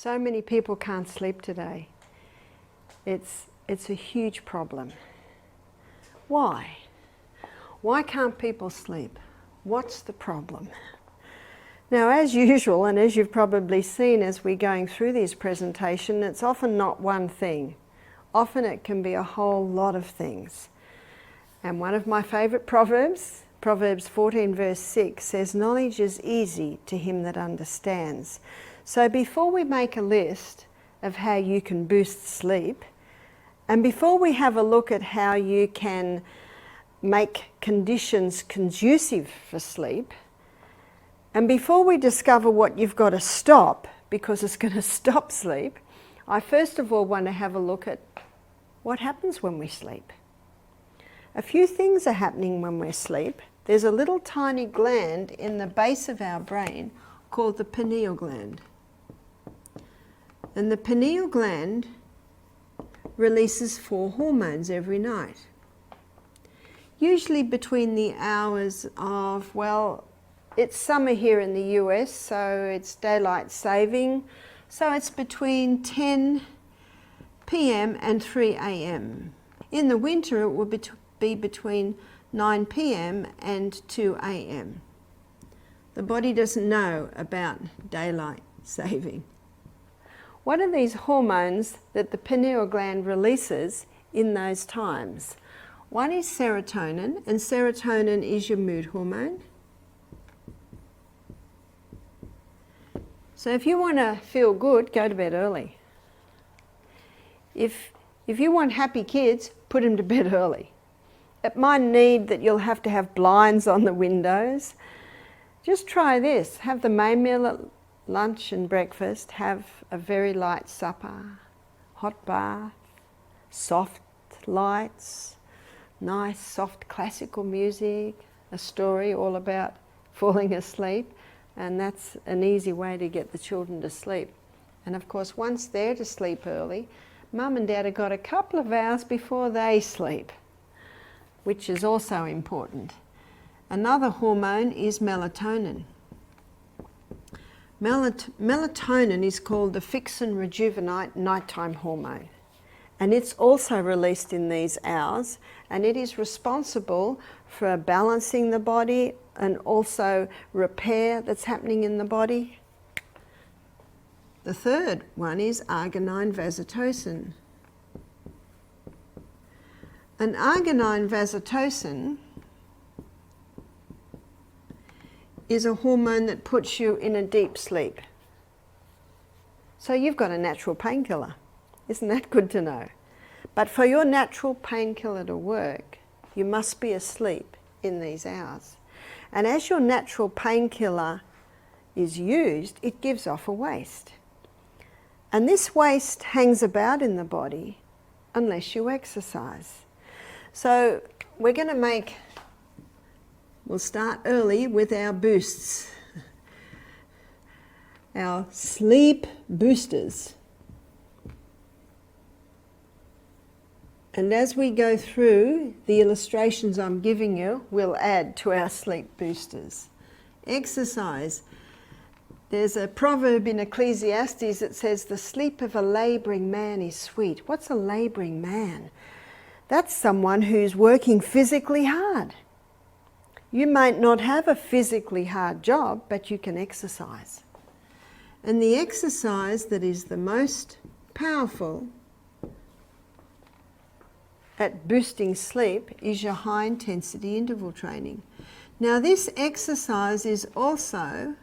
So many people can't sleep today. It's a huge problem. Why? Why can't people sleep? What's the problem? Now, as usual, and as you've probably seen as we're going through this presentation, it's often not one thing. Often it can be a whole lot of things. And one of my favourite proverbs, Proverbs 14 verse 6, says, "Knowledge is easy to him that understands." So before we make a list of how you can boost sleep, and before we have a look at how you can make conditions conducive for sleep, and before we discover what you've got to stop because it's going to stop sleep, I first of all want to have a look at what happens when we sleep. A few things are happening when we sleep. There's a little tiny gland in the base of our brain called the pineal gland. And the pineal gland releases 4 hormones every night. Usually between the hours of, well, it's summer here in the US, so it's daylight saving. So it's between 10 p.m. and 3 a.m. In the winter, it will be between 9 p.m. and 2 a.m. The body doesn't know about daylight saving. What are these hormones that the pineal gland releases in those times? One is serotonin, and serotonin is your mood hormone. So if you want to feel good, go to bed early. If you want happy kids, put them to bed early. It might need that you'll have to have blinds on the windows. Just try this. Have the main meal at lunch and breakfast. Have a very light supper, hot bath, soft lights, nice soft classical music, a story all about falling asleep. And that's an easy way to get the children to sleep. And of course, once they're to sleep early, Mum and Dad have got a couple of hours before they sleep, which is also important. Another hormone is melatonin. Melatonin is called the fix and rejuvenate nighttime hormone. And it's also released in these hours, and it is responsible for balancing the body and also repair that's happening in the body. The third one is arginine vasotocin. And arginine vasotocin is a hormone that puts you in a deep sleep. So you've got a natural painkiller. Isn't that good to know? But for your natural painkiller to work, you must be asleep in these hours. And as your natural painkiller is used, it gives off a waste. And this waste hangs about in the body unless you exercise. So we're going to we'll start early with our boosts. Our sleep boosters. And as we go through the illustrations I'm giving you, we'll add to our sleep boosters. Exercise. There's a proverb in Ecclesiastes that says, "The sleep of a labouring man is sweet." What's a labouring man? That's someone who's working physically hard. You might not have a physically hard job, but you can exercise. And the exercise that is the most powerful at boosting sleep is your high intensity interval training. Now this exercise is also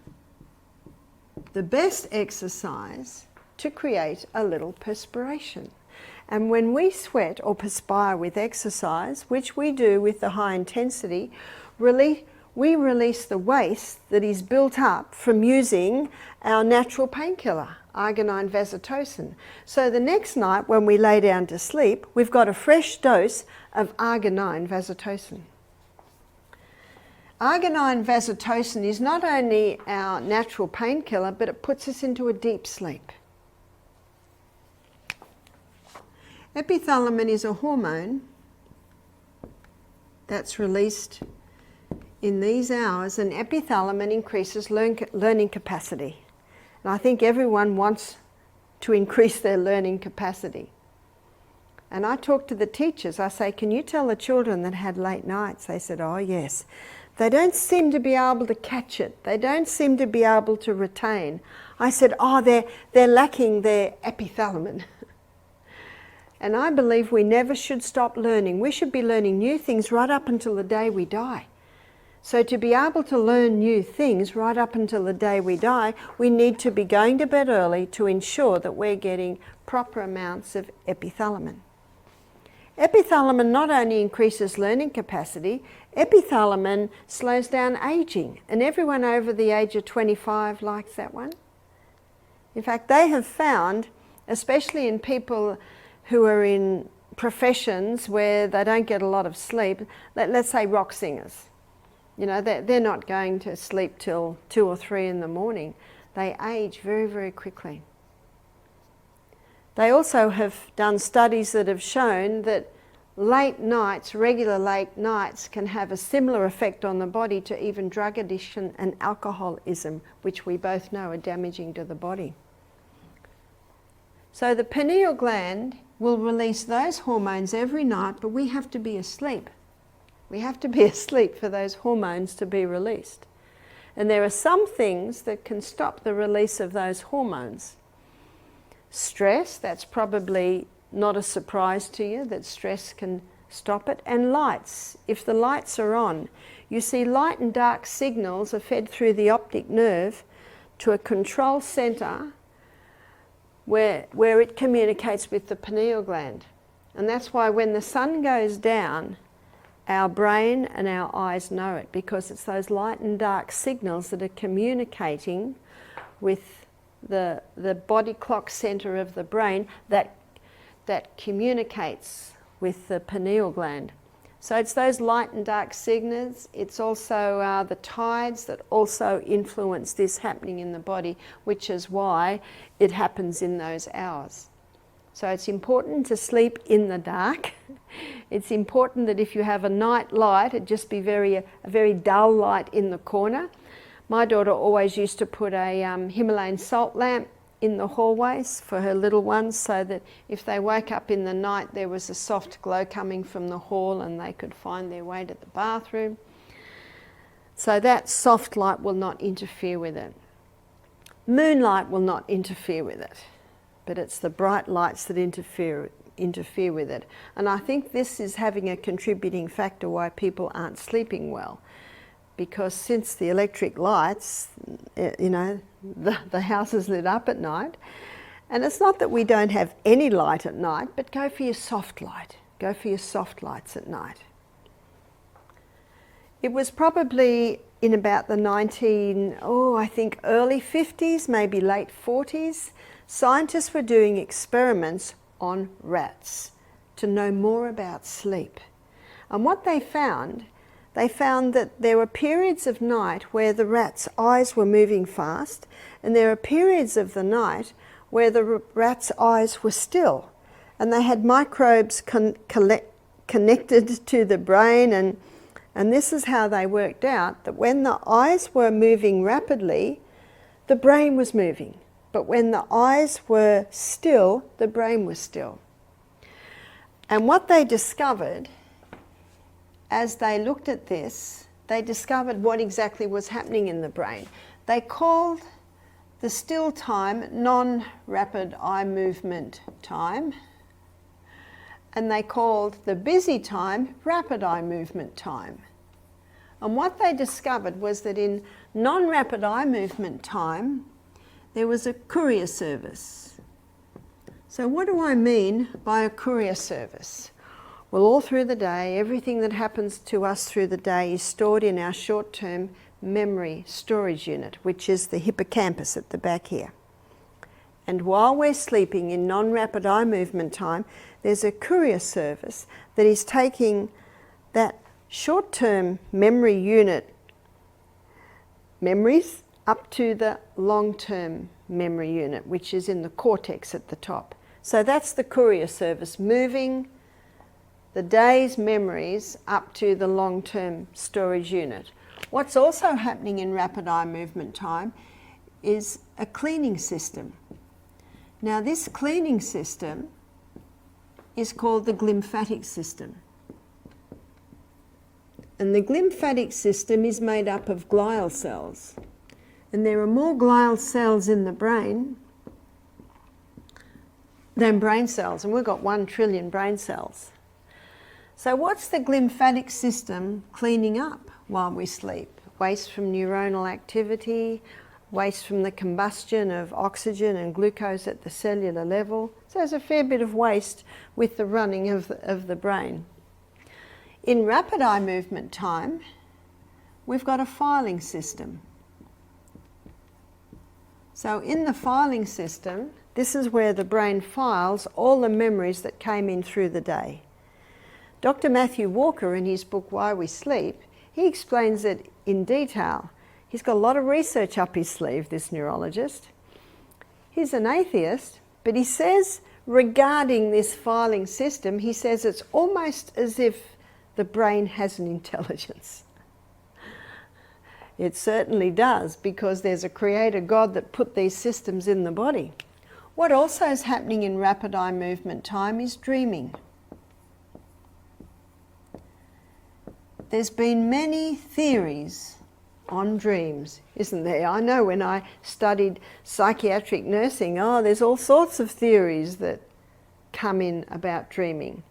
the best exercise to create a little perspiration. And when we sweat or perspire with exercise, which we do with the high intensity, we release the waste that is built up from using our natural painkiller, arginine vasotocin. So the next night when we lay down to sleep, we've got a fresh dose of arginine vasotocin. Arginine vasotocin is not only our natural painkiller, but it puts us into a deep sleep. Epithalamin is a hormone that's released in these hours, and epithalamin increases learning capacity. And I think everyone wants to increase their learning capacity. And I talked to the teachers. I say, can you tell the children that had late nights? They said, oh yes. They don't seem to be able to catch it. They don't seem to be able to retain. I said, oh, they're lacking their epithalamin. And I believe we never should stop learning. We should be learning new things right up until the day we die. So to be able to learn new things right up until the day we die, we need to be going to bed early to ensure that we're getting proper amounts of epithalamin. Epithalamin not only increases learning capacity, epithalamin slows down aging. And everyone over the age of 25 likes that one. In fact, they have found, especially in people who are in professions where they don't get a lot of sleep, let's say rock singers. You know, they're not going to sleep till 2 or 3 in the morning. They age very, very quickly. They also have done studies that have shown that late nights, regular late nights, can have a similar effect on the body to even drug addiction and alcoholism, which we both know are damaging to the body. So the pineal gland will release those hormones every night, but we have to be asleep. We have to be asleep for those hormones to be released. And there are some things that can stop the release of those hormones. Stress, that's probably not a surprise to you, that stress can stop it. And lights, if the lights are on, you see light and dark signals are fed through the optic nerve to a control centre where it communicates with the pineal gland. And that's why when the sun goes down, our brain and our eyes know it, because it's those light and dark signals that are communicating with the body clock centre of the brain that communicates with the pineal gland. So it's those light and dark signals. It's also the tides that also influence this happening in the body, which is why it happens in those hours. So it's important to sleep in the dark. It's important that if you have a night light, it just be a very dull light in the corner. My daughter always used to put a Himalayan salt lamp in the hallways for her little ones, so that if they woke up in the night, there was a soft glow coming from the hall and they could find their way to the bathroom. So that soft light will not interfere with it. Moonlight will not interfere with it, but it's the bright lights that interfere with it. And I think this is having a contributing factor why people aren't sleeping well. Because since the electric lights, you know, the house is lit up at night. And it's not that we don't have any light at night, but go for your soft light. Go for your soft lights at night. It was probably in about the early 50s, maybe late 40s, scientists were doing experiments on rats to know more about sleep. And what they found that there were periods of night where the rats' eyes were moving fast, and there are periods of the night where the rats' eyes were still. And they had microbes connected to the brain, and this is how they worked out that when the eyes were moving rapidly, the brain was moving. But when the eyes were still, the brain was still. And what they discovered, as they looked at this, they discovered what exactly was happening in the brain. They called the still time non-rapid eye movement time, and they called the busy time rapid eye movement time. And what they discovered was that in non-rapid eye movement time, there was a courier service. So what do I mean by a courier service? Well, all through the day, everything that happens to us through the day is stored in our short-term memory storage unit, which is the hippocampus at the back here. And while we're sleeping in non-rapid eye movement time, there's a courier service that is taking that short-term memory unit memories up to the long-term memory unit, which is in the cortex at the top. So that's the courier service, moving the day's memories up to the long-term storage unit. What's also happening in rapid eye movement time is a cleaning system. Now this cleaning system is called the glymphatic system. And the glymphatic system is made up of glial cells. And there are more glial cells in the brain than brain cells, and we've got 1 trillion brain cells. So what's the glymphatic system cleaning up while we sleep? Waste from neuronal activity, waste from the combustion of oxygen and glucose at the cellular level. So there's a fair bit of waste with the running of the brain. In rapid eye movement time, we've got a filing system. So in the filing system, this is where the brain files all the memories that came in through the day. Dr. Matthew Walker, in his book Why We Sleep, he explains it in detail. He's got a lot of research up his sleeve, this neurologist. He's an atheist, but he says regarding this filing system, he says it's almost as if the brain has an intelligence. It certainly does, because there's a creator God that put these systems in the body. What also is happening in rapid eye movement time is dreaming. There's been many theories on dreams, isn't there? I know when I studied psychiatric nursing, there's all sorts of theories that come in about dreaming.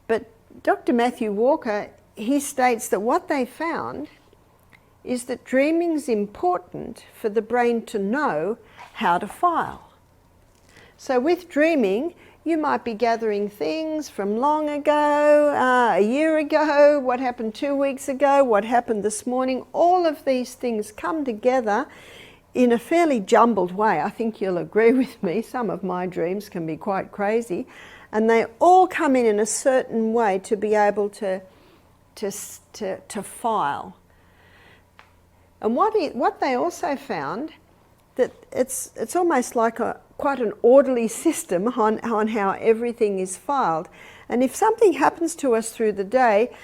But Dr. Matthew Walker, he states that what they found is that dreaming's important for the brain to know how to file. So with dreaming, you might be gathering things from long ago, a year ago, what happened 2 weeks ago, what happened this morning. All of these things come together in a fairly jumbled way. I think you'll agree with me. Some of my dreams can be quite crazy. And they all come in a certain way to be able to file. And what they also found, that it's almost like quite an orderly system on how everything is filed. And if something happens to us through the day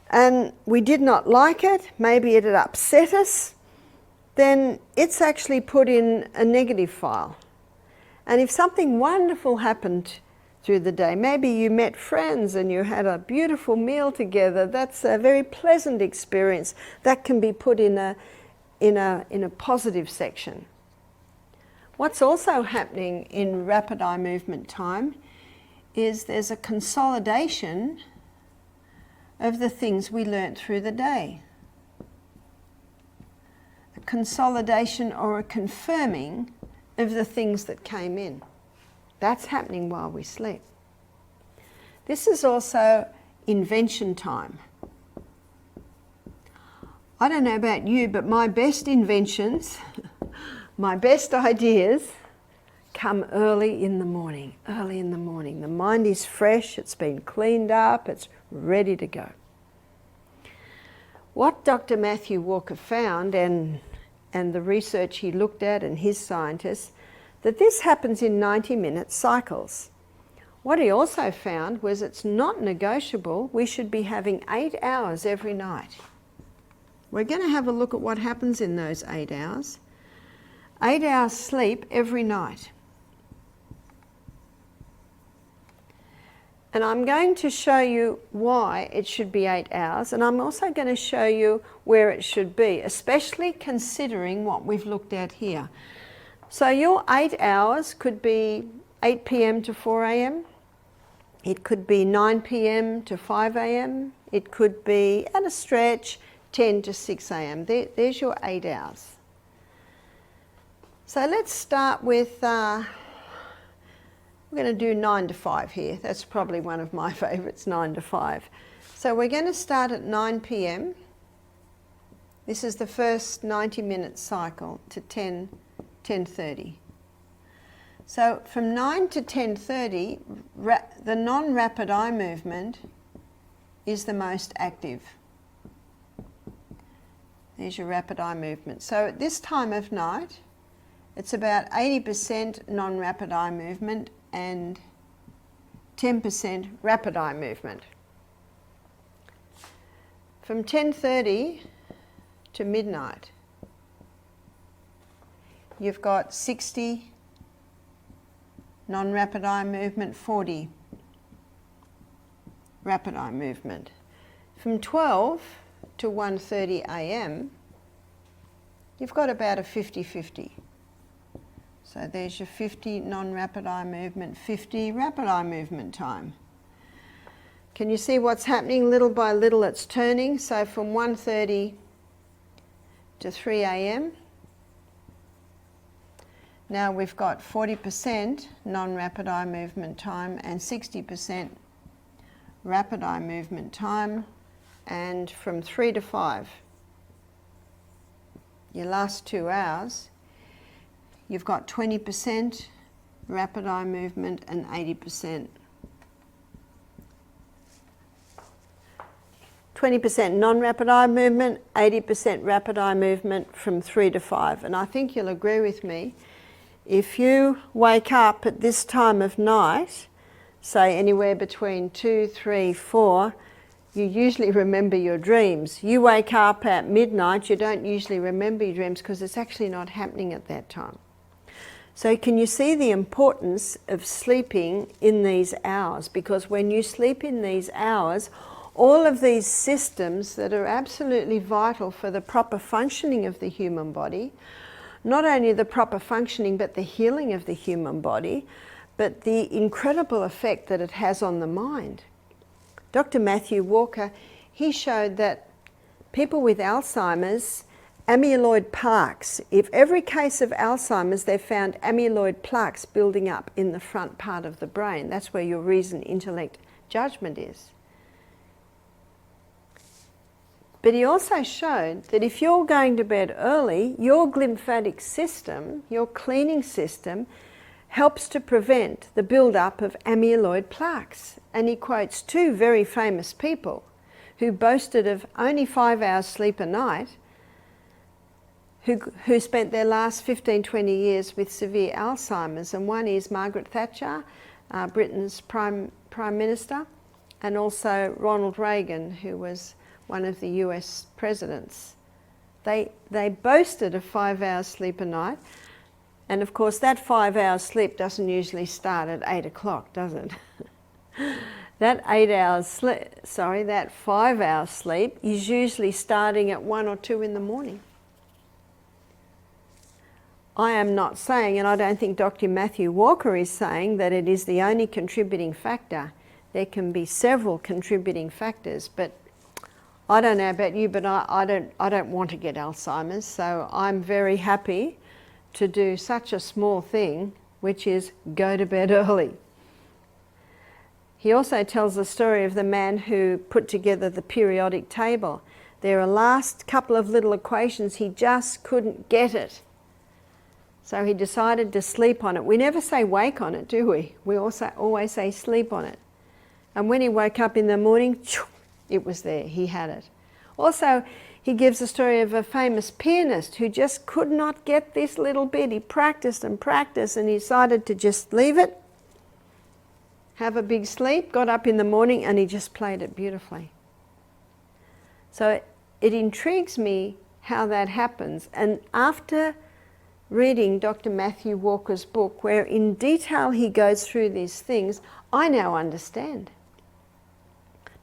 and we did not like it, maybe it had upset us, then it's actually put in a negative file. And if something wonderful happened through the day, maybe you met friends and you had a beautiful meal together, that's a very pleasant experience, that can be put in a positive section. What's also happening in rapid eye movement time is there's a consolidation of the things we learnt through the day. A consolidation or a confirming of the things that came in. That's happening while we sleep. This is also invention time. I don't know about you, but my best inventions, my best ideas come early in the morning. Early in the morning. The mind is fresh, it's been cleaned up, it's ready to go. What Dr. Matthew Walker found, and the research he looked at and his scientists, that this happens in 90-minute cycles. What he also found was it's not negotiable. We should be having 8 hours every night. We're going to have a look at what happens in those 8 hours. 8 hours sleep every night. And I'm going to show you why it should be 8 hours, and I'm also going to show you where it should be, especially considering what we've looked at here. So your 8 hours could be 8 p.m. to 4 a.m. It could be 9 p.m. to 5 a.m. It could be, at a stretch, 10 to 6 a.m. There's your 8 hours. So let's start with, we're going to do 9 to 5 here. That's probably one of my favourites, 9 to 5. So we're going to start at 9 p.m. This is the first 90-minute cycle to 10:30. So from 9 to 10:30, the non-rapid eye movement is the most active. There's your rapid eye movement. So at this time of night, it's about 80% non-rapid eye movement and 10% rapid eye movement. From 10:30 to midnight, you've got 60 non-rapid eye movement 40, rapid eye movement. From 12 to 1:30 a.m. you've got about a 50-50. So there's your 50 non-rapid eye movement, 50 rapid eye movement time. Can you see what's happening? Little by little it's turning. So from 1:30 to 3 a.m. now we've got 40% non-rapid eye movement time and 60% rapid eye movement time. And from 3 to 5, your last 2 hours, you've got 20% rapid eye movement and 80%. 20% non-rapid eye movement, 80% rapid eye movement from 3 to 5. And I think you'll agree with me, if you wake up at this time of night, say anywhere between 2, 3, 4, you usually remember your dreams. You wake up at midnight, you don't usually remember your dreams because it's actually not happening at that time. So can you see the importance of sleeping in these hours? Because when you sleep in these hours, all of these systems that are absolutely vital for the proper functioning of the human body, not only the proper functioning but the healing of the human body, but the incredible effect that it has on the mind. Dr. Matthew Walker, he showed that people with Alzheimer's, amyloid plaques, if every case of Alzheimer's they found amyloid plaques building up in the front part of the brain, that's where your reason, intellect, judgment is. But he also showed that if you're going to bed early, your glymphatic system, your cleaning system, helps to prevent the build-up of amyloid plaques. And he quotes 2 very famous people who boasted of only 5 hours sleep a night, who spent their last 15, 20 years with severe Alzheimer's. And one is Margaret Thatcher, Britain's Prime Minister, and also Ronald Reagan, who was one of the US presidents. They boasted of 5 hours sleep a night. And of course that 5 hours sleep doesn't usually start at 8 o'clock, does it? That 5 hours sleep is usually starting at 1 or 2 in the morning. I am not saying, and I don't think Dr. Matthew Walker is saying, that it is the only contributing factor. There can be several contributing factors, but I don't know about you, but I don't want to get Alzheimer's, so I'm very happy to do such a small thing, which is go to bed early. He also tells the story of the man who put together the periodic table. There are last couple of little equations, he just couldn't get it. So he decided to sleep on it. We never say wake on it, do we? We also always say sleep on it. And when he woke up in the morning, it was there, he had it. Also, he gives the story of a famous pianist who just could not get this little bit. He practiced and practiced and he decided to just leave it, have a big sleep, got up in the morning and he just played it beautifully. So it intrigues me how that happens. And after reading Dr. Matthew Walker's book, where in detail he goes through these things, I now understand.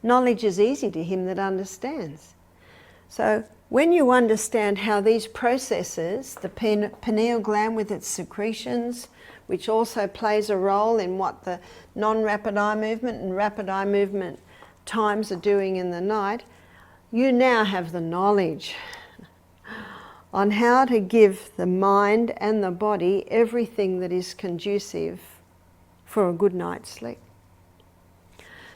Knowledge is easy to him that understands. So when you understand how these processes, the pineal gland with its secretions, which also plays a role in what the non-rapid eye movement and rapid eye movement times are doing in the night, you now have the knowledge on how to give the mind and the body everything that is conducive for a good night's sleep.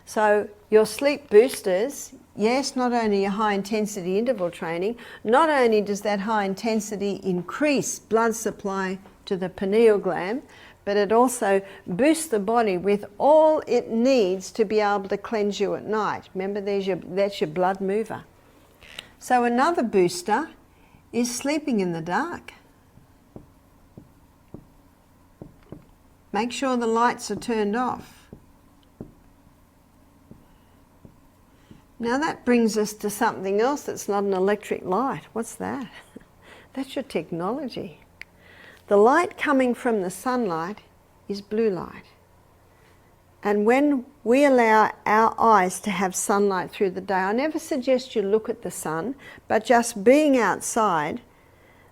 So your sleep boosters, yes, not only your high intensity interval training, not only does that high intensity increase blood supply to the pineal gland, but it also boosts the body with all it needs to be able to cleanse you at night. Remember, that's your blood mover. So another booster is sleeping in the dark. Make sure the lights are turned off. Now that brings us to something else that's not an electric light. What's that? That's your technology. The light coming from the sunlight is blue light. And when we allow our eyes to have sunlight through the day, I never suggest you look at the sun, but just being outside,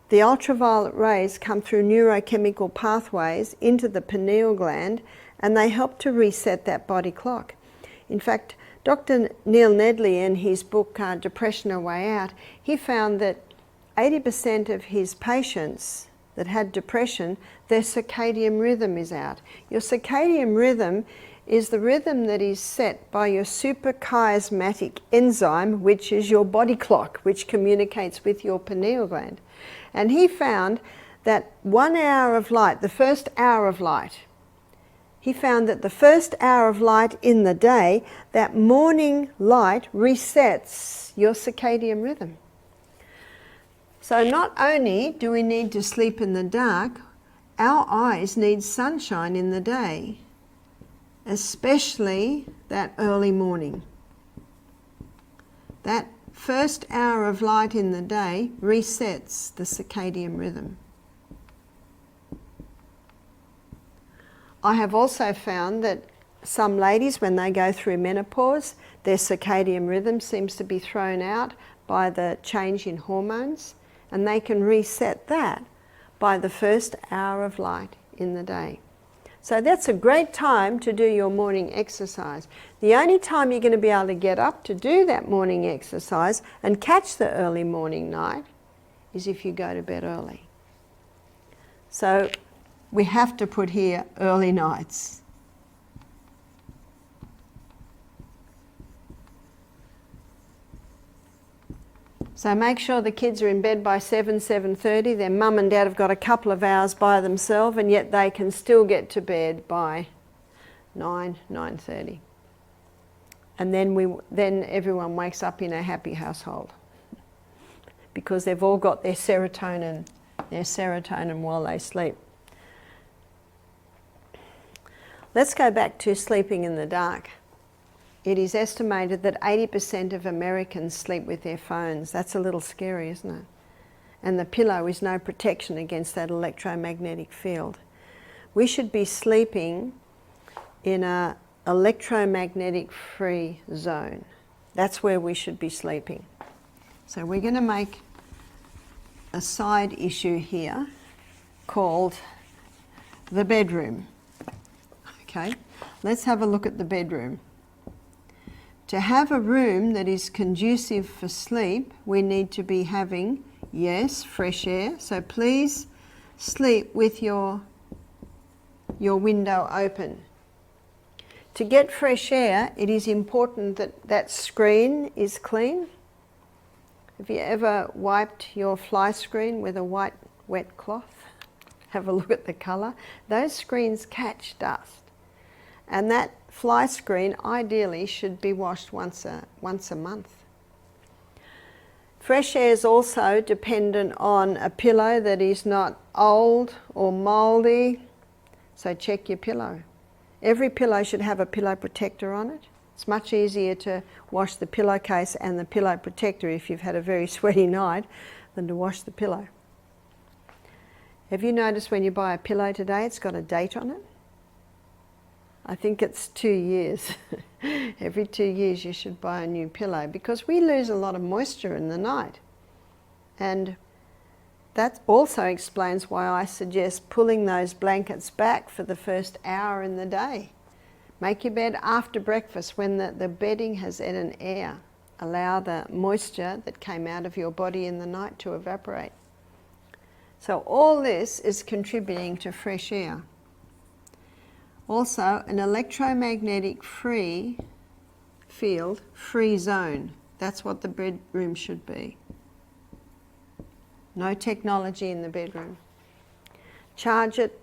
the ultraviolet rays come through neurochemical pathways into the pineal gland, and they help to reset that body clock. In fact, Dr. Neil Nedley, in his book Depression: A Way Out, he found that 80% of his patients that had depression, their circadian rhythm is out. Your circadian rhythm is the rhythm that is set by your suprachiasmatic enzyme, which is your body clock, which communicates with your pineal gland. And he found that 1 hour of light, the first hour of light, he found that the first hour of light in the day, that morning light resets your circadian rhythm. So not only do we need to sleep in the dark, our eyes need sunshine in the day, especially that early morning. That first hour of light in the day resets the circadian rhythm. I have also found that some ladies, when they go through menopause, their circadian rhythm seems to be thrown out by the change in hormones, and they can reset that by the first hour of light in the day. So that's a great time to do your morning exercise. The only time you're going to be able to get up to do that morning exercise and catch the early morning night is if you go to bed early. So we have to put here early nights. So make sure the kids are in bed by 7:30. Their mum and dad have got a couple of hours by themselves, and yet they can still get to bed by 9:30. And then everyone wakes up in a happy household because they've all got their serotonin while they sleep. Let's go back to sleeping in the dark. It is estimated that 80% of Americans sleep with their phones. That's a little scary, isn't it? And the pillow is no protection against that electromagnetic field. We should be sleeping in an electromagnetic-free zone. That's where we should be sleeping. So we're going to make a side issue here called the bedroom. Okay, let's have a look at the bedroom. To have a room that is conducive for sleep, we need to be having, yes, fresh air. So please sleep with your window open. To get fresh air, it is important that that screen is clean. Have you ever wiped your fly screen with a white wet cloth? Have a look at the colour. Those screens catch dust. And that fly screen ideally should be washed once a month. Fresh air is also dependent on a pillow that is not old or mouldy, so check your pillow. Every pillow should have a pillow protector on it. It's much easier to wash the pillowcase and the pillow protector if you've had a very sweaty night than to wash the pillow. Have you noticed when you buy a pillow today, it's got a date on it? I think it's 2 years. Every 2 years you should buy a new pillow because we lose a lot of moisture in the night. And that also explains why I suggest pulling those blankets back for the first hour in the day. Make your bed after breakfast when the bedding has an air. Allow the moisture that came out of your body in the night to evaporate. So all this is contributing to fresh air. Also, an electromagnetic free field, free zone. That's what the bedroom should be. No technology in the bedroom. Charge it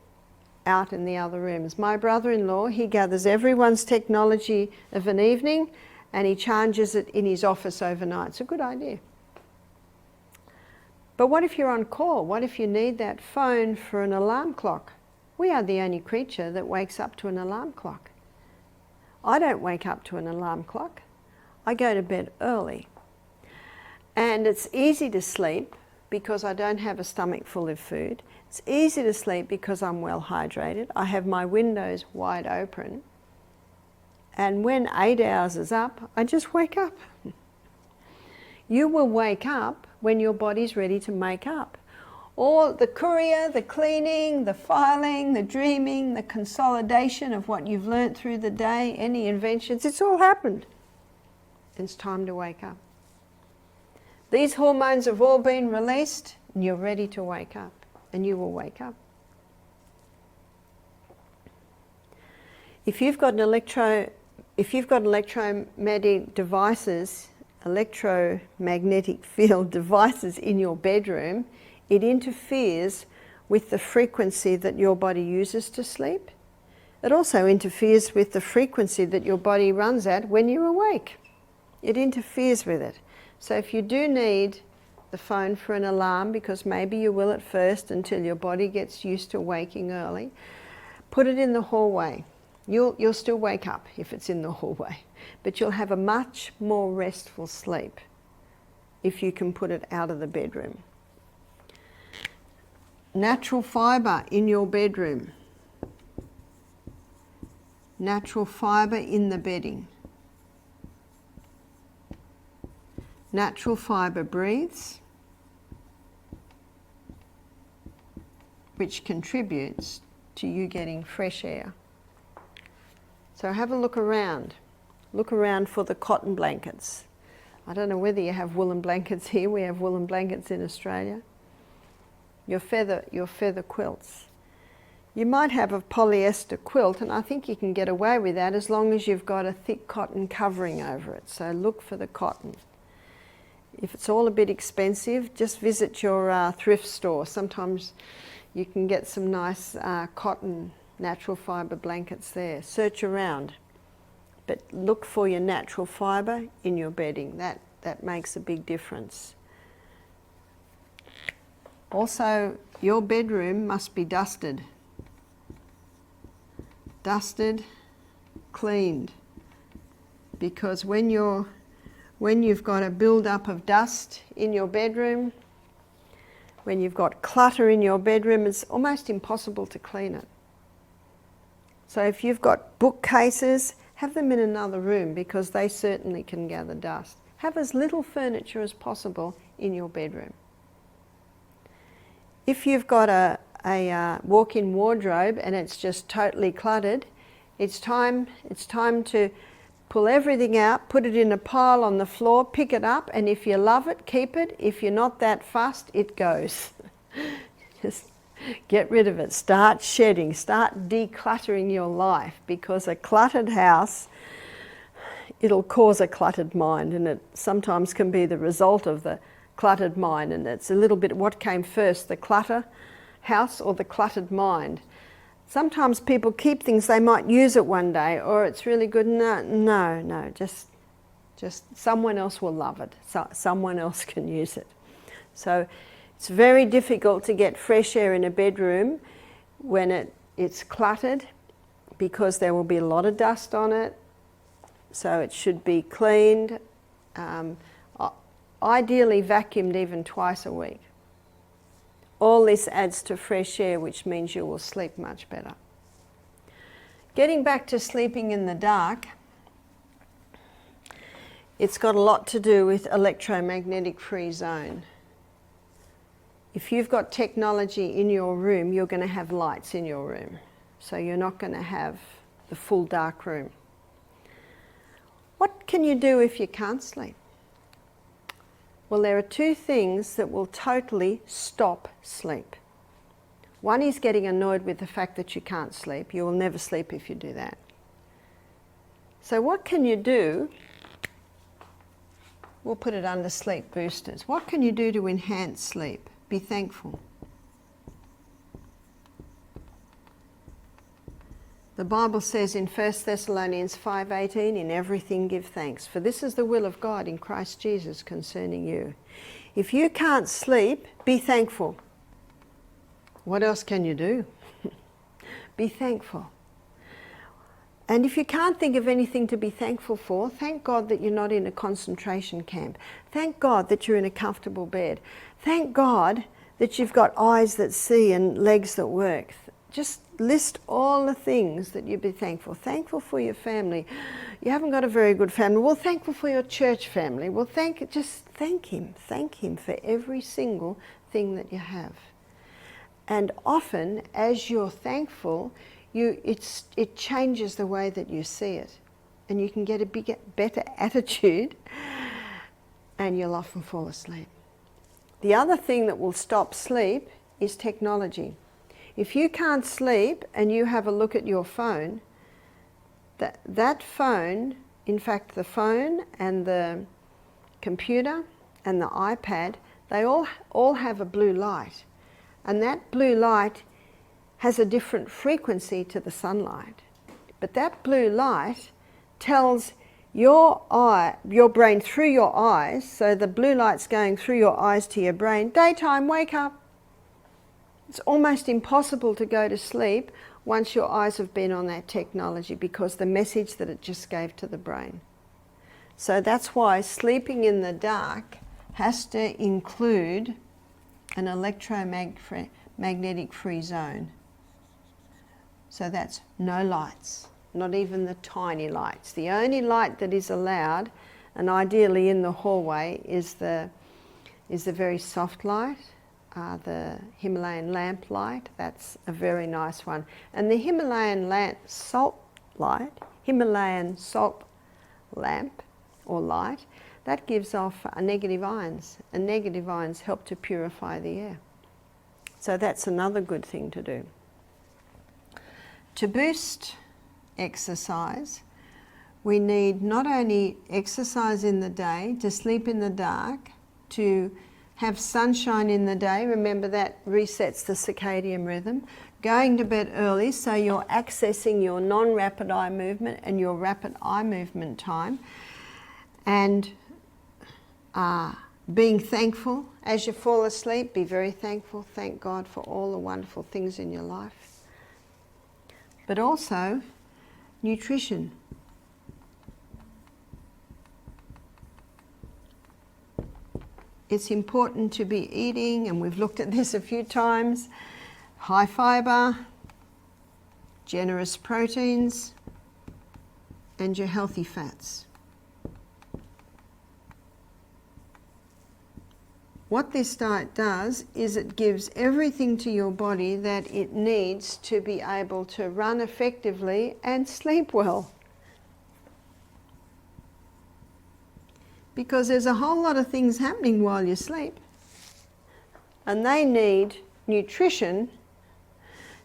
out in the other rooms. My brother-in-law, he gathers everyone's technology of an evening and he charges it in his office overnight. It's a good idea. But what if you're on call? What if you need that phone for an alarm clock? We are the only creature that wakes up to an alarm clock. I don't wake up to an alarm clock. I go to bed early. And it's easy to sleep because I don't have a stomach full of food. It's easy to sleep because I'm well hydrated. I have my windows wide open. And when 8 hours is up, I just wake up. You will wake up when your body's ready to make up. All the courier, the cleaning, the filing, the dreaming, the consolidation of what you've learnt through the day, any inventions, it's all happened. It's time to wake up. These hormones have all been released and you're ready to wake up, and you will wake up. If you've got electromagnetic devices, electromagnetic field devices in your bedroom, it interferes with the frequency that your body uses to sleep. It also interferes with the frequency that your body runs at when you're awake. It interferes with it. So if you do need the phone for an alarm, because maybe you will at first until your body gets used to waking early, put it in the hallway. You'll still wake up if it's in the hallway, but you'll have a much more restful sleep if you can put it out of the bedroom. Natural fibre in your bedroom. Natural fibre in the bedding. Natural fibre breathes, which contributes to you getting fresh air. So have a look around. Look around for the cotton blankets. I don't know whether you have woolen blankets here. We have woolen blankets in Australia. Your feather quilts. You might have a polyester quilt, and I think you can get away with that as long as you've got a thick cotton covering over it. So look for the cotton. If it's all a bit expensive, just visit your thrift store. Sometimes you can get some nice cotton natural fibre blankets there. Search around, but look for your natural fibre in your bedding. That makes a big difference. Also, your bedroom must be dusted. Dusted, cleaned, because when you've got a build-up of dust in your bedroom, when you've got clutter in your bedroom, it's almost impossible to clean it. So if you've got bookcases, have them in another room, because they certainly can gather dust. Have as little furniture as possible in your bedroom. If you've got a walk-in wardrobe and it's just totally cluttered, it's time to pull everything out, put it in a pile on the floor, pick it up, and if you love it, keep it. If you're not that fussed, it goes. Just get rid of it. Start shedding. Start decluttering your life, because a cluttered house, it'll cause a cluttered mind, and it sometimes can be the result of the cluttered mind. And it's a little bit what came first, the clutter house or the cluttered mind. Sometimes people keep things, they might use it one day, or it's really good. No, just someone else will love it. Someone else can use it. So it's very difficult to get fresh air in a bedroom when it's cluttered, because there will be a lot of dust on it. So it should be cleaned, ideally vacuumed even twice a week. All this adds to fresh air, which means you will sleep much better. Getting back to sleeping in the dark, it's got a lot to do with electromagnetic free zone. If you've got technology in your room, you're going to have lights in your room. So you're not going to have the full dark room. What can you do if you can't sleep? Well, there are two things that will totally stop sleep. One is getting annoyed with the fact that you can't sleep. You will never sleep if you do that. So what can you do? We'll put it under sleep boosters. What can you do to enhance sleep? Be thankful. The Bible says in 1 Thessalonians 5:18, in everything give thanks, for this is the will of God in Christ Jesus concerning you. If you can't sleep, be thankful. What else can you do? Be thankful. And if you can't think of anything to be thankful for, thank God that you're not in a concentration camp. Thank God that you're in a comfortable bed. Thank God that you've got eyes that see and legs that work. Just list all the things that you'd be thankful. Thankful for your family. You haven't got a very good family. Well, thankful for your church family. Well, just thank Him. Thank Him for every single thing that you have. And often, as you're thankful, it changes the way that you see it. And you can get a better attitude, and you'll often fall asleep. The other thing that will stop sleep is technology. If you can't sleep and you have a look at your phone, that phone, in fact the phone and the computer and the iPad, they all have a blue light. And that blue light has a different frequency to the sunlight. But that blue light tells your brain through your eyes, so the blue light's going through your eyes to your brain, daytime, wake up. It's almost impossible to go to sleep once your eyes have been on that technology, because the message that it just gave to the brain. So that's why sleeping in the dark has to include an electromagnetic free zone. So that's no lights, not even the tiny lights. The only light that is allowed, and ideally in the hallway, is the very soft light, the Himalayan lamp light. That's a very nice one. And the Himalayan salt lamp or light, that gives off negative ions, and negative ions help to purify the air. So that's another good thing to do. To boost exercise, we need not only exercise in the day, to sleep in the dark, to have sunshine in the day. Remember, that resets the circadian rhythm. Going to bed early, so you're accessing your non-rapid eye movement and your rapid eye movement time. And being thankful as you fall asleep. Be very thankful. Thank God for all the wonderful things in your life. But also nutrition. It's important to be eating, and we've looked at this a few times, high fibre, generous proteins, and your healthy fats. What this diet does is it gives everything to your body that it needs to be able to run effectively and sleep well. Because there's a whole lot of things happening while you sleep, and they need nutrition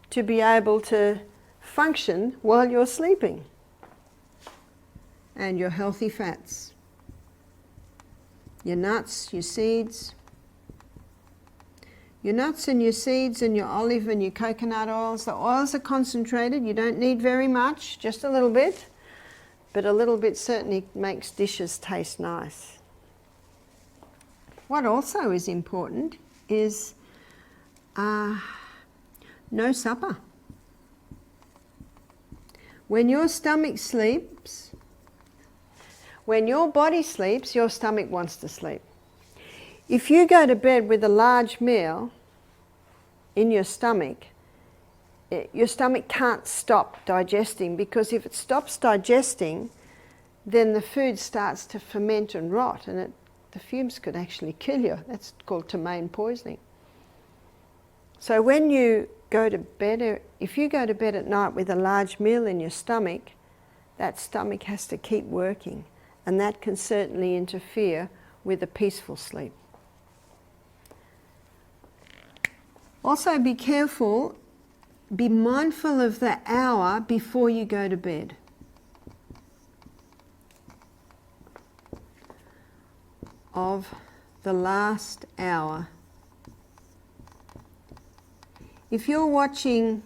to be able to function while you're sleeping. And your healthy fats, your nuts, your seeds. Your nuts and your seeds and your olive and your coconut oils, the oils are concentrated. You don't need very much, just a little bit. But a little bit certainly makes dishes taste nice. What also is important is no supper. When your stomach sleeps, when your body sleeps, your stomach wants to sleep. If you go to bed with a large meal in your stomach can't stop digesting, because if it stops digesting, then the food starts to ferment and rot, and the fumes could actually kill you. That's called ptomaine poisoning. So when you go to bed, if you go to bed at night with a large meal in your stomach, that stomach has to keep working, and that can certainly interfere with a peaceful sleep. Also be careful, be mindful of the hour before you go to bed. Of the last hour. If you're watching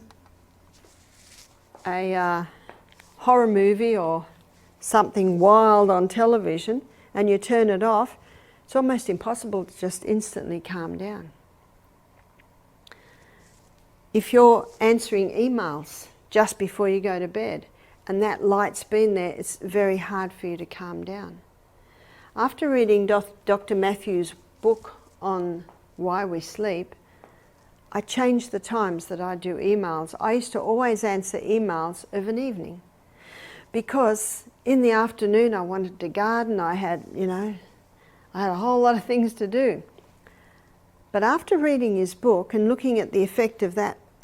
a horror movie or something wild on television and you turn it off, it's almost impossible to just instantly calm down. If you're answering emails just before you go to bed and that light's been there, it's very hard for you to calm down. After reading Dr. Matthews' book on why we sleep, I changed the times that I do emails. I used to always answer emails of an evening because in the afternoon I wanted to garden, I had a whole lot of things to do. But after reading his book and looking at the effect of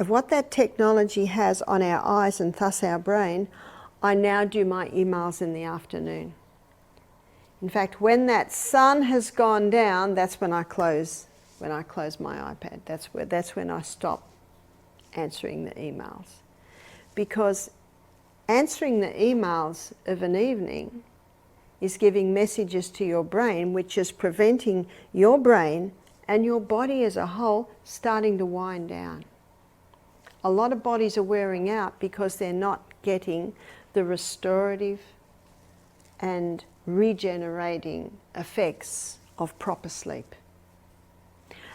what that technology has on our eyes and thus our brain, I now do my emails in the afternoon. In fact, when that sun has gone down, that's when I close my iPad. That's when I stop answering the emails. Because answering the emails of an evening is giving messages to your brain, which is preventing your brain and your body as a whole starting to wind down. A lot of bodies are wearing out because they're not getting the restorative and regenerating effects of proper sleep.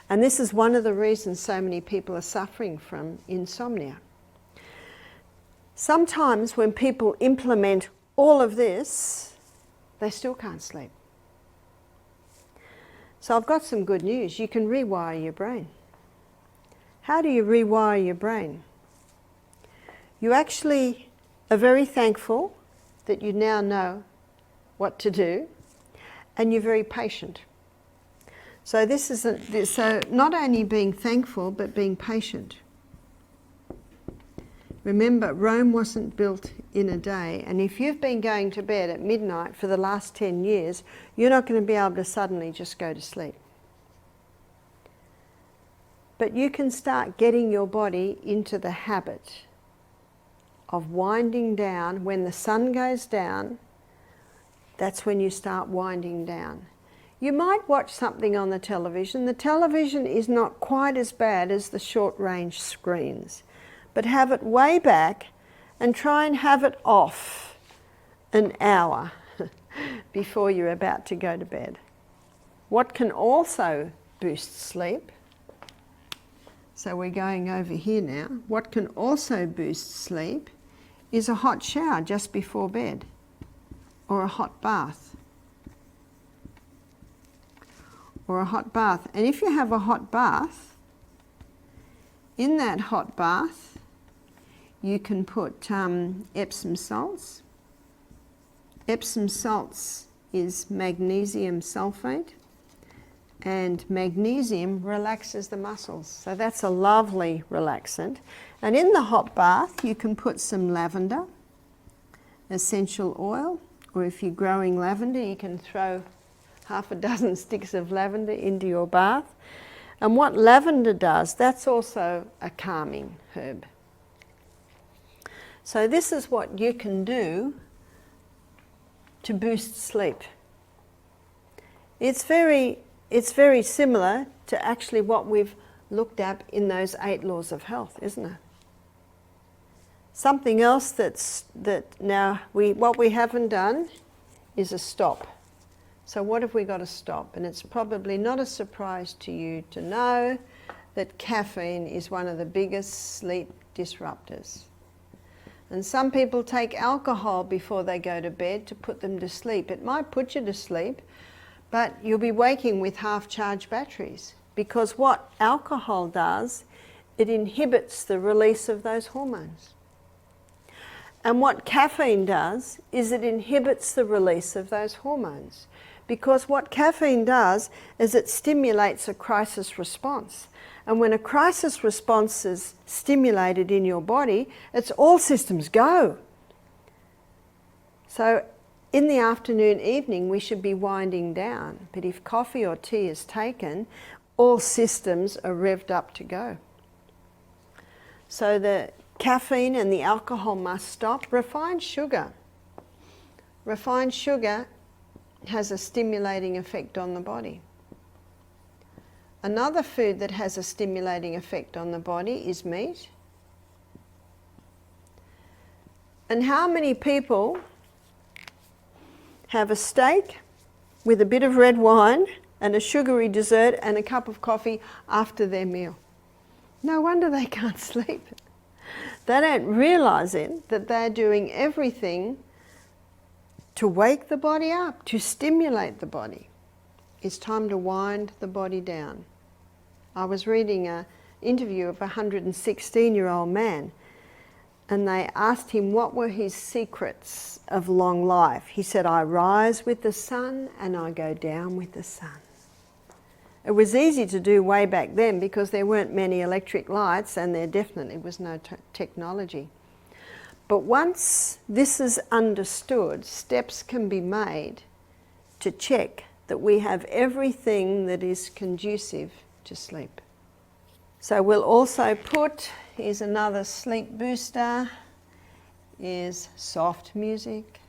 And this is one of the reasons so many people are suffering from insomnia. Sometimes when people implement all of this, they still can't sleep. So I've got some good news. You can rewire your brain. How do you rewire your brain? You actually are very thankful that you now know what to do, and you're very patient. So so not only being thankful, but being patient. Remember, Rome wasn't built in a day, and if you've been going to bed at midnight for the last 10 years, you're not going to be able to suddenly just go to sleep. But you can start getting your body into the habit of winding down. When the sun goes down, that's when you start winding down. You might watch something on the television. The television is not quite as bad as the short-range screens, but have it way back and try and have it off an hour before you're about to go to bed. What can also boost sleep, so we're going over here now, what can also boost sleep is a hot shower just before bed, or a hot bath. Or a hot bath. And if you have a hot bath, in that hot bath you can put Epsom salts. Epsom salts is magnesium sulfate, and magnesium relaxes the muscles. So that's a lovely relaxant. And in the hot bath you can put some lavender, essential oil, or if you're growing lavender you can throw half a dozen sticks of lavender into your bath. And what lavender does, that's also a calming herb. So this is what you can do to boost sleep. It's very similar to actually what we've looked at in those 8 laws of health, isn't it? Something else what we haven't done is a stop. So what have we got to stop? And it's probably not a surprise to you to know that caffeine is one of the biggest sleep disruptors. And some people take alcohol before they go to bed to put them to sleep. It might put you to sleep, but you'll be waking with half-charged batteries, because what alcohol does, it inhibits the release of those hormones. And what caffeine does is it inhibits the release of those hormones. Because what caffeine does is it stimulates a crisis response. And when a crisis response is stimulated in your body, it's all systems go. So in the afternoon, evening, we should be winding down. But if coffee or tea is taken, all systems are revved up to go. So the caffeine and the alcohol must stop. Refined sugar. Refined sugar has a stimulating effect on the body. Another food that has a stimulating effect on the body is meat. And how many people have a steak with a bit of red wine and a sugary dessert and a cup of coffee after their meal? No wonder they can't sleep. They don't realise it, that they're doing everything to wake the body up, to stimulate the body. It's time to wind the body down. I was reading an interview of a 116-year-old man, and they asked him what were his secrets of long life. He said, I rise with the sun and I go down with the sun. It was easy to do way back then because there weren't many electric lights and there definitely was no technology. But once this is understood, steps can be made to check that we have everything that is conducive to sleep. So we'll also put, here's another sleep booster, is soft music.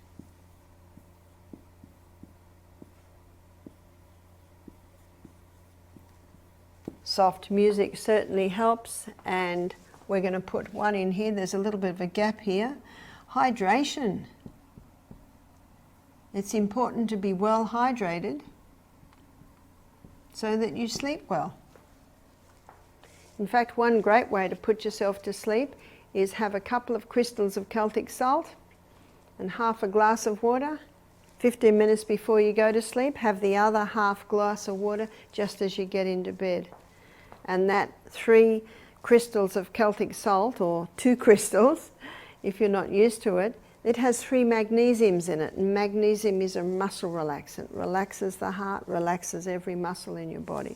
Soft music certainly helps, and we're going to put one in here. There's a little bit of a gap here. Hydration. It's important to be well hydrated so that you sleep well. In fact, one great way to put yourself to sleep is have a couple of crystals of Celtic salt and half a glass of water. 15 minutes before you go to sleep, have the other half glass of water just as you get into bed. And that 3 crystals of Celtic salt, or 2 crystals, if you're not used to it, it has 3 magnesiums in it. And magnesium is a muscle relaxant. Relaxes the heart, relaxes every muscle in your body.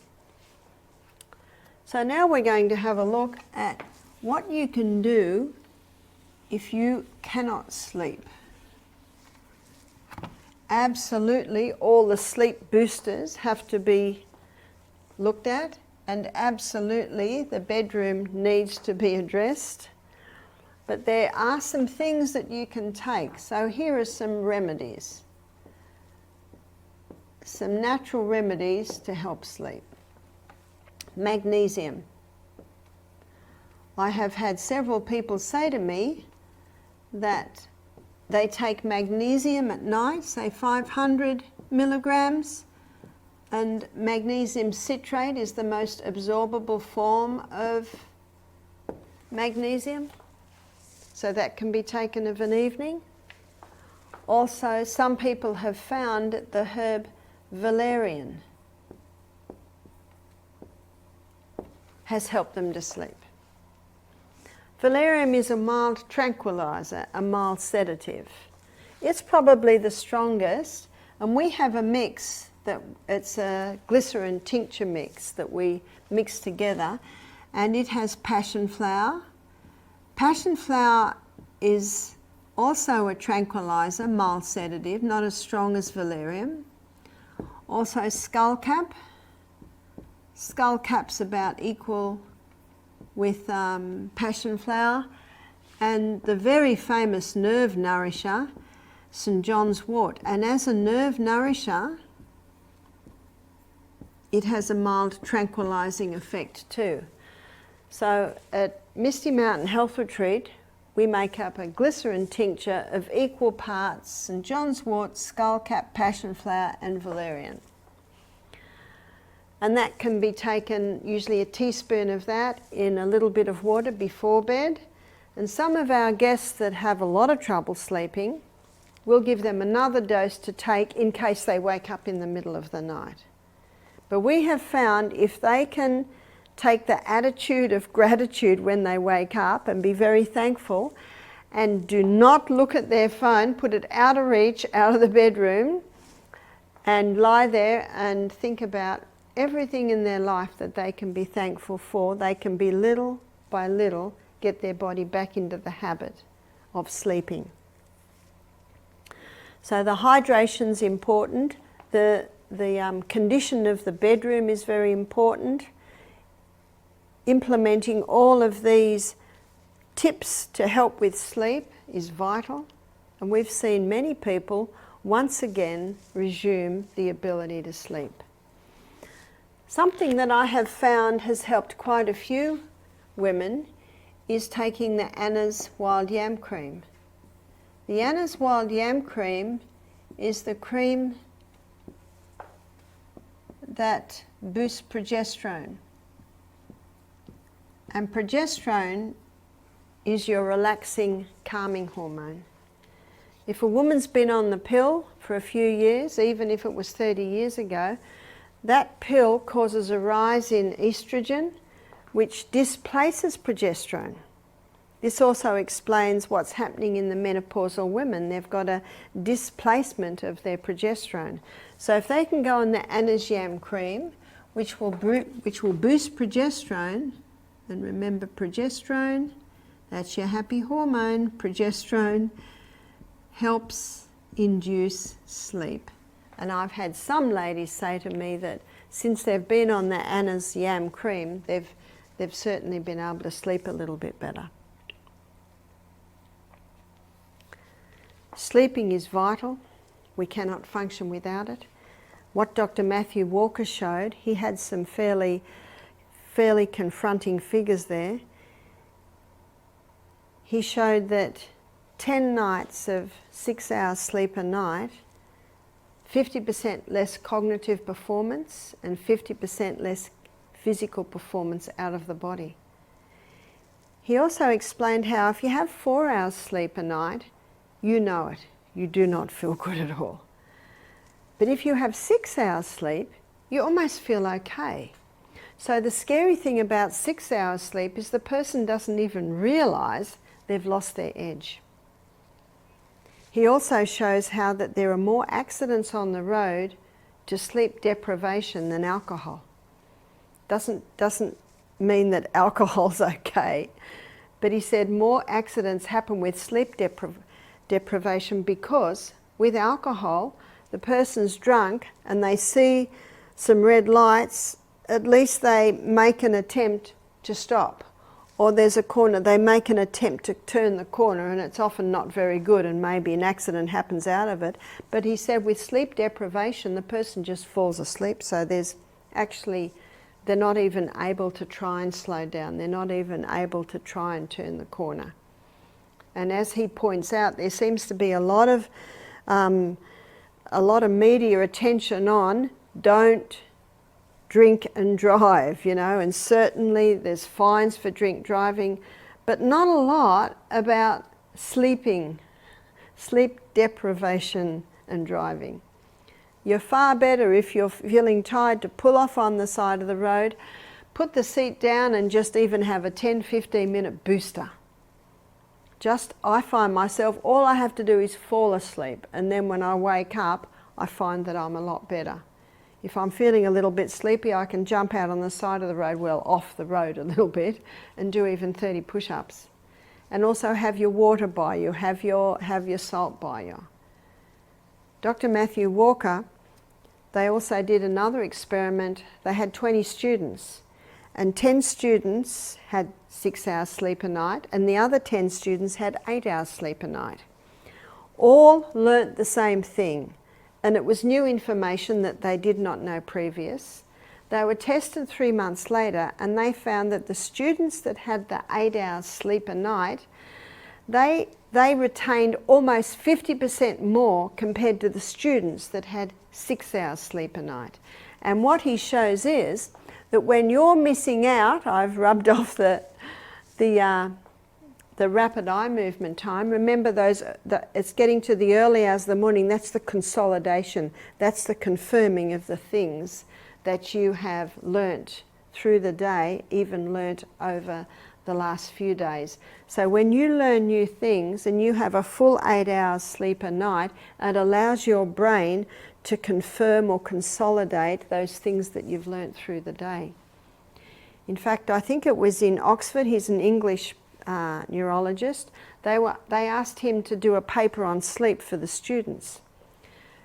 So now we're going to have a look at what you can do if you cannot sleep. Absolutely, all the sleep boosters have to be looked at, and absolutely the bedroom needs to be addressed. But there are some things that you can take. So here are some remedies. Some natural remedies to help sleep. Magnesium. I have had several people say to me that they take magnesium at night, say 500 milligrams, and magnesium citrate is the most absorbable form of magnesium. So that can be taken of an evening. Also, some people have found the herb valerian has helped them to sleep. Valerian is a mild tranquilizer, a mild sedative. It's probably the strongest, and we have a mix that it's a glycerin tincture mix that we mix together, and it has passion flower. Passion flower is also a tranquilizer, mild sedative, not as strong as valerian. Also skullcap. Skullcap's about equal with passion flower, and the very famous nerve nourisher, St. John's wort. And as a nerve nourisher, it has a mild tranquilizing effect too. So at Misty Mountain Health Retreat, we make up a glycerin tincture of equal parts St. John's wort, skullcap, passion flower and valerian. And that can be taken, usually a teaspoon of that, in a little bit of water before bed. And some of our guests that have a lot of trouble sleeping, we'll give them another dose to take in case they wake up in the middle of the night. But we have found if they can take the attitude of gratitude when they wake up and be very thankful, and do not look at their phone, put it out of reach, out of the bedroom, and lie there and think about everything in their life that they can be thankful for. They can be little by little get their body back into the habit of sleeping. So the hydration's important. The condition of the bedroom is very important. Implementing all of these tips to help with sleep is vital, and we've seen many people once again resume the ability to sleep. Something that I have found has helped quite a few women is taking the Anna's Wild Yam Cream. The Anna's Wild Yam Cream is the cream that boosts progesterone. And progesterone is your relaxing, calming hormone. If a woman's been on the pill for a few years, even if it was 30 years ago, that pill causes a rise in estrogen, which displaces progesterone. This also explains what's happening in the menopausal women. They've got a displacement of their progesterone. So if they can go on the Anna's Yam cream, which will boost progesterone, and remember progesterone, that's your happy hormone. Progesterone helps induce sleep. And I've had some ladies say to me that since they've been on the Anna's Yam cream, they've certainly been able to sleep a little bit better. Sleeping is vital. We cannot function without it. What Dr. Matthew Walker showed, he had some fairly confronting figures there. He showed that 10 nights of 6 hours sleep a night, 50% less cognitive performance and 50% less physical performance out of the body. He also explained how if you have 4 hours sleep a night, you know it. You do not feel good at all. But if you have 6 hours sleep, you almost feel okay. So the scary thing about 6 hours sleep is the person doesn't even realize they've lost their edge. He also shows how that there are more accidents on the road to sleep deprivation than alcohol. Doesn't mean that alcohol's okay, but he said more accidents happen with sleep deprivation because with alcohol, the person's drunk and they see some red lights, at least they make an attempt to stop. Or there's a corner, they make an attempt to turn the corner and it's often not very good and maybe an accident happens out of it. But he said with sleep deprivation, the person just falls asleep. So they're not even able to try and slow down. They're not even able to try and turn the corner. And as he points out, there seems to be a lot of media attention on don't drink and drive, and certainly there's fines for drink driving, but not a lot about sleep deprivation and driving. You're far better if you're feeling tired to pull off on the side of the road, put the seat down and just even have a 10-15 minute booster. I find myself, all I have to do is fall asleep, and then when I wake up, I find that I'm a lot better. If I'm feeling a little bit sleepy, I can jump out on the side of the road, off the road a little bit, and do even 30 push-ups. And also have your water by you, have your salt by you. Dr. Matthew Walker, they also did another experiment. They had 20 students, and 10 students had 6 hours sleep a night, and the other 10 students had 8 hours sleep a night. All learnt the same thing. And it was new information that they did not know previous. They were tested 3 months later and they found that the students that had the 8 hours sleep a night, they retained almost 50% more compared to the students that had 6 hours sleep a night. And what he shows is that when you're missing out, I've rubbed off the rapid eye movement time. Remember it's getting to the early hours of the morning, that's the consolidation, that's the confirming of the things that you have learnt through the day, even learnt over the last few days. So when you learn new things and you have a full 8 hours sleep a night, it allows your brain to confirm or consolidate those things that you've learnt through the day. In fact, I think it was in Oxford, he's an English neurologist, they asked him to do a paper on sleep for the students.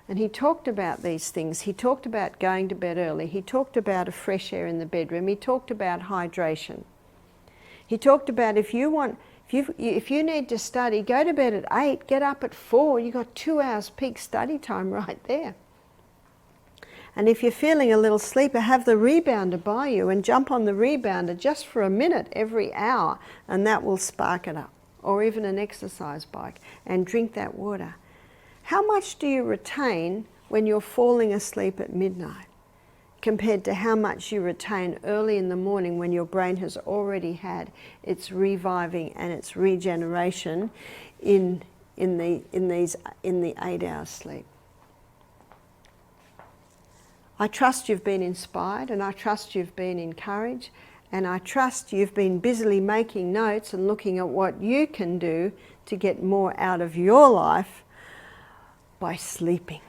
And he talked about these things. He talked about going to bed early. He talked about a fresh air in the bedroom. He talked about hydration. He talked about if you need to study, go to bed at 8, get up at 4, you've got 2 hours peak study time right there. And if you're feeling a little sleepy, have the rebounder by you and jump on the rebounder just for a minute every hour, and that will spark it up. Or even an exercise bike, and drink that water. How much do you retain when you're falling asleep at midnight? compared to how much you retain early in the morning when your brain has already had its reviving and its regeneration in the 8 hours sleep. I trust you've been inspired, and I trust you've been encouraged, and I trust you've been busily making notes and looking at what you can do to get more out of your life by sleeping.